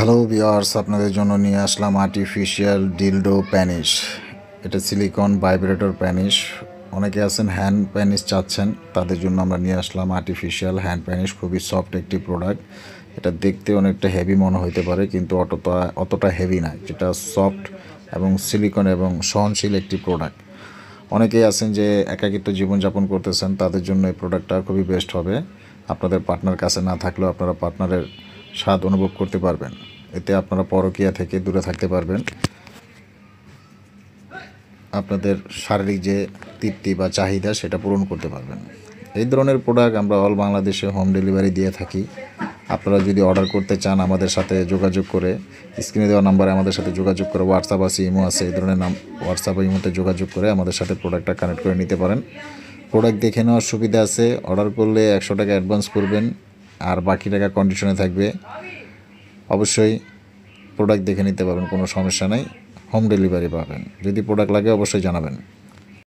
Hello viewers, আপনাদের জন্য নিয়ে আসলাম আর্টিফিশিয়াল ডিলডো প্যানিশ। এটা সিলিকন ভাইব্রেটর প্যানিশ। অনেকে আছেন হ্যান্ড প্যানিশ চাচ্ছেন, তাদের জন্য আমরা নিয়ে আসলাম আর্টিফিশিয়াল হ্যান্ড প্যানিশ। খুবই সফট একটি প্রোডাক্ট। এটা দেখতে অনেকটা হেভি মনে হইতে পারে, কিন্তু অতটা হেভি না। যেটা সফট এবং সিলিকন এবং সহনশীল একটি প্রোডাক্ট। অনেকেই আছেন যে একাকিত্ব জীবনযাপন করতেছেন, তাদের জন্য এই প্রোডাক্টটা খুবই বেস্ট হবে। আপনাদের পার্টনার কাছে না থাকলেও আপনারা পার্টনারের স্বাদ অনুভব করতে পারবেন। এতে আপনারা পরকীয়া থেকে দূরে থাকতে পারবেন। আপনাদের শারীরিক যে তৃপ্তি বা চাহিদা সেটা পূরণ করতে পারবেন। এই ধরনের প্রোডাক্ট আমরা অল বাংলাদেশে হোম ডেলিভারি দিয়ে থাকি। আপনারা যদি অর্ডার করতে চান আমাদের সাথে যোগাযোগ করে, স্ক্রিনে দেওয়া নাম্বারে আমাদের সাথে যোগাযোগ করে, হোয়াটসঅ্যাপ আছে, ইমো আছে, এই ধরনের হোয়াটসঅ্যাপ বা ইমোতে যোগাযোগ করে আমাদের সাথে প্রোডাক্টটা কানেক্ট করে নিতে পারেন। প্রোডাক্ট দেখে নেওয়ার সুবিধা আছে। অর্ডার করলে 100 টাকা অ্যাডভান্স করবেন, আর বাকি টাকা কন্ডিশনে থাকবে। অবশ্যই প্রোডাক্ট দেখে নিতে পারবেন, কোনো সমস্যা নাই। হোম ডেলিভারি পাবেন। যদি প্রোডাক্ট লাগে অবশ্যই জানাবেন।